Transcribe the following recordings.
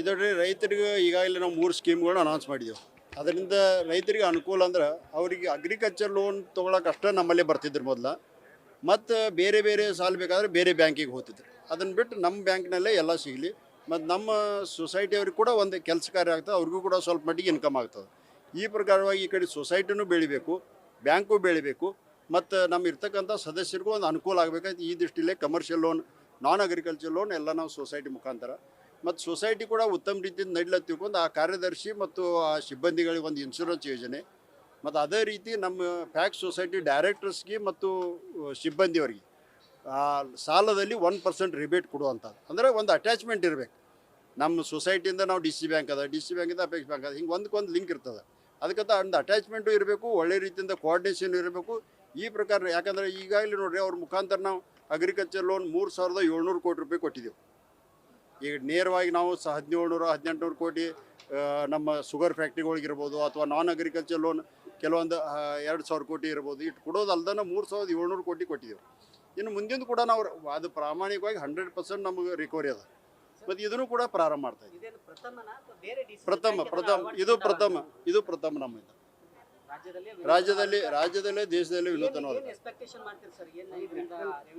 ಇದರಲ್ಲಿ ರೈತರಿಗೆ ಈಗಾಗಲೇ ನಾವು 3 ಸ್ಕೀಮ್ಗಳನ್ನ ಅನೌನ್ಸ್ ಮಾಡಿದ್ದೆವು. ಅದರಿಂದ ರೈತರಿಗೆ ಅನುಕೂಲ ಅಂದ್ರೆ ಅವರಿಗೆ ಅಗ್ರಿಕಲ್ಚರ್ ಲೋನ್ ತೊಗೊಳಕ್ಕೆ ಅಷ್ಟೇ ನಮ್ಮಲ್ಲೇ ಬರ್ತಿದ್ರು ಮೊದಲು. ಮತ್ತು ಬೇರೆ ಬೇರೆ ಸಾಲ ಬೇಕಾದರೆ ಬೇರೆ ಬ್ಯಾಂಕಿಗೆ ಹೋಗ್ತಿದ್ರು. ಅದನ್ನು ಬಿಟ್ಟು ನಮ್ಮ ಬ್ಯಾಂಕ್ನಲ್ಲೇ ಎಲ್ಲ ಸಿಗಲಿ. ಮತ್ತು ನಮ್ಮ ಸೊಸೈಟಿಯವ್ರಿಗೆ ಕೂಡ ಒಂದು ಕೆಲಸ ಕಾರ್ಯ ಆಗ್ತದೆ, ಅವ್ರಿಗೂ ಕೂಡ ಸ್ವಲ್ಪ ಮಟ್ಟಿಗೆ ಇನ್ಕಮ್ ಆಗ್ತದೆ. ಈ ಪ್ರಕಾರವಾಗಿ ಈ ಕಡೆ ಸೊಸೈಟಿನೂ ಬೆಳಿಬೇಕು, ಬ್ಯಾಂಕು ಬೆಳಿಬೇಕು, ಮತ್ತು ನಮ್ಮ ಇರ್ತಕ್ಕಂಥ ಸದಸ್ಯರಿಗೂ ಒಂದು ಅನುಕೂಲ ಆಗಬೇಕಾಯ್ತು. ಈ ದೃಷ್ಟಿಯಲ್ಲೇ commercial loan, non agriculture loan ಎಲ್ಲ ನಾವು ಸೊಸೈಟಿ ಮುಖಾಂತರ ಮತ್ತು ಸೊಸೈಟಿ ಕೂಡ ಉತ್ತಮ ರೀತಿಯಿಂದ ನಡೀಲತ್ತು ತಿಳ್ಕೊಂಡು ಆ ಕಾರ್ಯದರ್ಶಿ ಮತ್ತು ಆ ಸಿಬ್ಬಂದಿಗಳಿಗೆ ಒಂದು ಇನ್ಶೂರೆನ್ಸ್ ಯೋಜನೆ, ಮತ್ತು ಅದೇ ರೀತಿ ನಮ್ಮ ಫ್ಯಾಕ್ಸ್ ಸೊಸೈಟಿ ಡೈರೆಕ್ಟರ್ಸ್ಗೆ ಮತ್ತು ಸಿಬ್ಬಂದಿಯವರಿಗೆ ಸಾಲದಲ್ಲಿ 1% ರಿಬೇಟ್ ಕೊಡುವಂಥದ್ದು. ಅಂದರೆ ಒಂದು ಅಟ್ಯಾಚ್ಮೆಂಟ್ ಇರಬೇಕು. ನಮ್ಮ ಸೊಸೈಟಿಯಿಂದ ನಾವು ಡಿ ಸಿ ಬ್ಯಾಂಕ್ ಅದ, ಡಿ ಸಿ ಬ್ಯಾಂಕಿಂದ ಅಪೆಕ್ಸ್ ಬ್ಯಾಂಕ್ ಅದ, ಹಿಂಗೆ ಒಂದಕ್ಕೊಂದು ಲಿಂಕ್ ಇರ್ತದೆ. ಅದಕ್ಕಂತ ಒಂದು ಅಟ್ಯಾಚ್ಮೆಂಟು ಇರಬೇಕು, ಒಳ್ಳೆ ರೀತಿಯಿಂದ ಕೋಆರ್ಡಿನೇಷನ್ ಇರಬೇಕು. ಈ ಪ್ರಕಾರ ಯಾಕಂದರೆ ಈಗಾಗಲೇ ನೋಡಿರಿ ಅವ್ರ ಮುಖಾಂತರ ನಾವು ಅಗ್ರಿಕಲ್ಚರ್ ಲೋನ್ 3,700 ಕೋಟಿ ರೂಪಾಯಿ ಕೊಟ್ಟಿದ್ದೆವು. ಈಗ ನೇರವಾಗಿ ನಾವು 1700-1800 ಕೋಟಿ ನಮ್ಮ ಶುಗರ್ ಫ್ಯಾಕ್ಟ್ರಿಗಳಿಗಿರ್ಬೋದು, ಅಥವಾ ನಾನ್ ಅಗ್ರಿಕಲ್ಚರ್ ಲೋನ್ ಕೆಲವೊಂದು 2,000 ಕೋಟಿ ಇರ್ಬೋದು. ಇಟ್ಟು ಕೊಡೋದಲ್ದನ 3,700 ಕೋಟಿ ಕೊಟ್ಟಿದ್ದೆವು. ಇನ್ನು ಮುಂದಿನ ಕೂಡ ನಾವು ಅದು ಪ್ರಾಮಾಣಿಕವಾಗಿ 100% ನಮಗೆ ರಿಕವರಿ ಅದ. ಮತ್ತು ಇದನ್ನು ಕೂಡ ಪ್ರಾರಂಭ ಮಾಡ್ತಾ ಇದ್ದೀವಿ. ಇದು ಪ್ರಥಮ ನಮ್ಮಿಂದ ರಾಜ್ಯದಲ್ಲೇ ದೇಶದಲ್ಲೇ ವಿನೂತನವಾದ.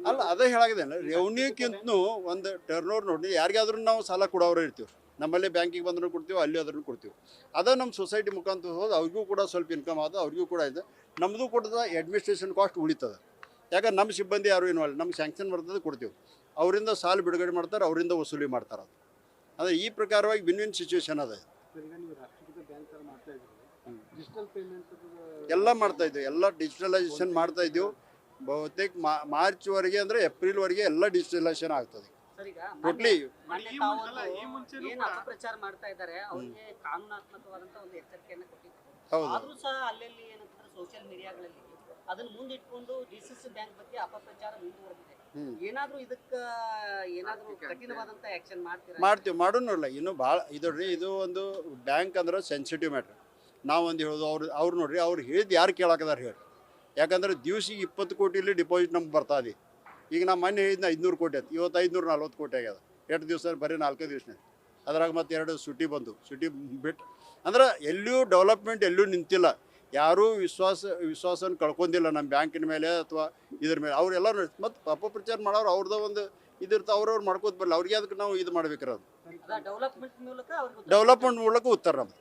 ಅಲ್ಲ, ಅದೇ ಹೇಳಾಗಿದೆ ಅಲ್ಲ, ರೆವೆನ್ಯೂಕ್ಕಿಂತನೂ ಒಂದು ಟರ್ನ್ ಓವರ್ ನೋಡಿ. ಯಾರಿಗಾದ್ರೂ ನಾವು ಸಾಲ ಕೊಡೋರು ಇರ್ತೀವಿ, ನಮ್ಮಲ್ಲಿ ಬ್ಯಾಂಕಿಗೆ ಬಂದರೂ ಕೊಡ್ತೀವಿ, ಅಲ್ಲಿ ಆದ್ರೂ ಕೊಡ್ತೀವಿ. ಅದೇ ನಮ್ಮ ಸೊಸೈಟಿ ಮುಖಾಂತರ ಹೋದ ಅವ್ರಿಗೂ ಕೂಡ ಸ್ವಲ್ಪ ಇನ್ಕಮ್ ಆದ, ಅವ್ರಿಗೂ ಕೂಡ ಇದೆ. ನಮ್ಮದು ಕೊಟ್ಟದ ಅಡ್ಮಿನಿಸ್ಟ್ರೇಷನ್ ಕಾಸ್ಟ್ ಉಳಿತದೆ. ಯಾಕಂದ್ರೆ ನಮ್ಮ ಸಿಬ್ಬಂದಿ ಯಾರು ಇನ್ವಾಲ್ವ್, ನಮ್ಗೆ ಸ್ಯಾಂಕ್ಷನ್ ಬರ್ತದೆ ಕೊಡ್ತೀವಿ, ಅವರಿಂದ ಸಾಲ ಬಿಡುಗಡೆ ಮಾಡ್ತಾರೆ, ಅವರಿಂದ ವಸೂಲಿ ಮಾಡ್ತಾರೆ. ಅದು ಅಂದರೆ ಈ ಪ್ರಕಾರವಾಗಿ ವಿನ್ ಸಿಚುವೇಶನ್ ಅದ. ಎಲ್ಲ ಮಾಡ್ತಾ ಇದ್ದೀವಿ, ಎಲ್ಲ ಡಿಜಿಟಲೈಸೇಷನ್ ಮಾಡ್ತಾ ಇದ್ದೀವಿ. ಬಹುತೇಕ ಮಾರ್ಚ್ವರೆಗೆ ಅಂದರೆ ಏಪ್ರಿಲ್ವರೆಗೆ ಎಲ್ಲ ಡಿಜಿಟಲೈಸೇಷನ್ ಆಗ್ತದೆ ಟೋಟ್ಲಿ. ಪ್ರಚಾರ ಮಾಡ್ತಾ ಇದ್ದಾರೆ, ಅವರಿಗೆ ಕಾನೂನಾತ್ಮಕವಾದಂತ ಒಂದು ಎಚ್ಚರಿಕೆಯನ್ನು ಕೊಟ್ಟಿದ್ದಾರೆ. ಹೌದು, ಆದ್ರೂ ಸಹ ಅಲ್ಲಲ್ಲಿ ಏನಂತಂದ್ರೆ ಸೋಷಿಯಲ್ ಮೀಡಿಯಾಗಳಲ್ಲಿ ಅದನ್ನ ಮುಂದಿಟ್ಕೊಂಡು ಡಿಸಿಸಿ ಬ್ಯಾಂಕ್ ಬಗ್ಗೆ ಅಪಪ್ರಚಾರ ಮುಂದುವರೆದಿದೆ. ಏನಾದ್ರೂ ಇದಕ್ಕೆ ಏನಾದ್ರೂ ಕಠಿಣವಾದಂತ ಆಕ್ಷನ್ ಮಾಡ್ತೀವಿ ಮಾಡೋಣ. ಇನ್ನು ಭಾಳ ಇದೊಡ್ರಿ, ಇದು ಒಂದು ಬ್ಯಾಂಕ್ ಅಂದ್ರೆ ಸೆನ್ಸಿಟಿವ್ ಮ್ಯಾಟ್ರ್. ನಾವೊಂದು ಹೇಳೋದು ಅವ್ರು ನೋಡ್ರಿ, ಅವ್ರು ಹೇಳಿದ್ದು ಯಾರು ಕೇಳಾಕದಾರ ಹೇಳಿ. ಯಾಕಂದ್ರೆ ದಿವ್ಸಿಗೆ 20 ಕೋಟಿಲಿ ಡಿಪಾಸಿಟ್ ನಮ್ಗೆ ಬರ್ತಾ ಇದೆ. ಈಗ ನಮ್ಮ ಮನೆ ಹೇಳಿದ್ನ 500 ಕೋಟಿ ಆಯ್ತು, ಇವತ್ತು 540 ಕೋಟಿ ಆಗ್ಯದ. 2 ದಿವಸ ಬರೀ 4 ದಿವಸನೇ. ಅದ್ರಾಗ ಮತ್ತೆ 2 ಸುಟಿ ಬಂದು, ಸುಟಿ ಬಿಟ್ಟು ಅಂದ್ರೆ ಎಲ್ಲಿಯೂ ಡೆವಲಪ್ಮೆಂಟ್ ಎಲ್ಲೂ ನಿಂತಿಲ್ಲ. ಯಾರೂ ವಿಶ್ವಾಸನ ಕಳ್ಕೊಂಡಿಲ್ಲ ನಮ್ಮ ಬ್ಯಾಂಕಿನ ಮೇಲೆ ಅಥವಾ ಇದ್ರ ಮೇಲೆ. ಅವರೆಲ್ಲರೂ ಮತ್ತು ಅಪಪ್ರಚಾರ ಮಾಡೋರು ಅವ್ರದ್ದು ಒಂದು ಇದಿರ್ತ ಅವ್ರವ್ರು ಮಾಡ್ಕೋತ ಬರಲ್ಲ. ಅವ್ರಿಗೆ ಅದಕ್ಕೆ ನಾವು ಇದು ಮಾಡ್ಬೇಕಿರೋದು ಡೆವಲಪ್ಮೆಂಟ್ ಮೂಲಕ ಉತ್ತರ ನಮ್ದು.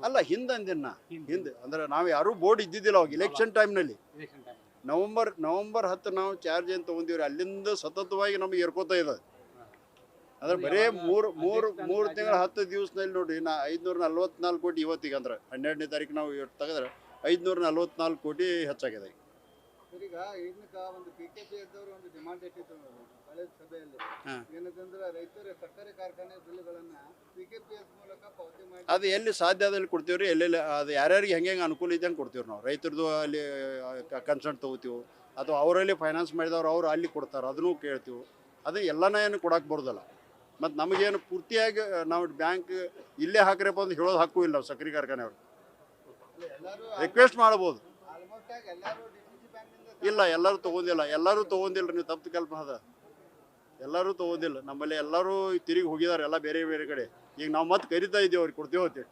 ಅಲ್ಲ, ಹಿಂದೆ ಅಂದ್ರೆ ನಾವು ಯಾರೂ ಬೋರ್ಡ್ ಇದ್ದಿದ್ದಿಲ್ಲ ಅವಾಗ ಇಲೆಕ್ಷನ್ ಟೈಮ್ನಲ್ಲಿ. ನವಂಬರ್ 10 ನಾವು ಚಾರ್ಜ್ ಏನು ತೊಗೊಂಡಿವ್ರಿ, ಅಲ್ಲಿಂದ ಸತತವಾಗಿ ನಮಗೆ ಏರ್ಕೋತಾ ಇದೆ. ಅಂದ್ರೆ ಬರೀ ಮೂರು ತಿಂಗಳ 10 ದಿವಸದಲ್ಲಿ ನೋಡ್ರಿ, 544 ಕೋಟಿ ಇವತ್ತಿಗೆ ಅಂದ್ರೆ 12ನೇ ತಾರೀಕು ನಾವು ತೆಗೆದ್ರೆ 544 ಕೋಟಿ ಹೆಚ್ಚಾಗಿದೆ. ಈಗ ಒಂದು PKP ಒಂದು ಡಿಮಾಂಡ್ ಇಟ್ಟಿತ್ತು ಹಳೆ ಸಭೆಯಲ್ಲಿ. ಏನಂತಂದ್ರೆ ರೈತರ ಸಕ್ಕರೆ ಕಾರ್ಖಾನೆ ಬಿಲ್ಗಳನ್ನ PKPS ಮೂಲಕ ಪಾವತಿ ಮಾಡಿ ಅದು ಎಲ್ಲಿ ಸಾಧ್ಯ ಅದಲ್ಲಿ ಕೊಡ್ತೀವ್ರಿ. ಎಲ್ಲೆಲ್ಲಿ ಅದು ಯಾರ್ಯಾರಿಗೆ ಹೆಂಗೆ ಅನುಕೂಲ ಇದೆ ಹಂಗೆ ಕೊಡ್ತೀವಿ ನಾವು. ರೈತರದ್ದು ಅಲ್ಲಿ ಕನ್ಸಲ್ಟ್ ತೊಗೋತೀವಿ, ಅಥವಾ ಅವರಲ್ಲಿ ಫೈನಾನ್ಸ್ ಮಾಡಿದವ್ರು ಅವ್ರು ಅಲ್ಲಿ ಕೊಡ್ತಾರೆ, ಅದನ್ನು ಕೇಳ್ತೀವಿ. ಅದು ಎಲ್ಲನ ಏನು ಕೊಡಕ್ಕೆ ಬರೋದಲ್ಲ. ಮತ್ತು ನಮಗೇನು ಪೂರ್ತಿಯಾಗಿ ನಾವು ಬ್ಯಾಂಕ್ ಇಲ್ಲೇ ಹಾಕ್ರಪ್ಪ ಅಂತ ಹೇಳೋದು ಹಕ್ಕು ಇಲ್ಲ. ಸಕ್ಕರೆ ಕಾರ್ಖಾನೆಯವ್ರು ರಿಕ್ವೆಸ್ಟ್ ಮಾಡ್ಬೋದು. ಇಲ್ಲ, ಎಲ್ಲರೂ ತೊಗೊಂಡಿಲ್ಲ. ನೀವು ತಪ್ಪು ಕಲ್ಪನೆ ಅದ. ಎಲ್ಲರೂ ತೊಗೊಂಡಿಲ್ಲ. ನಮ್ಮಲ್ಲಿ ಎಲ್ಲರೂ ತಿರುಗಿ ಹೋಗಿದ್ದಾರೆ, ಎಲ್ಲ ಬೇರೆ ಬೇರೆ ಕಡೆ. ಈಗ ನಾವು ಮತ್ತೆ ಕರಿತಾ ಇದ್ದೀವಿ, ಅವ್ರಿಗೆ ಕೊಡ್ತೀವಿ.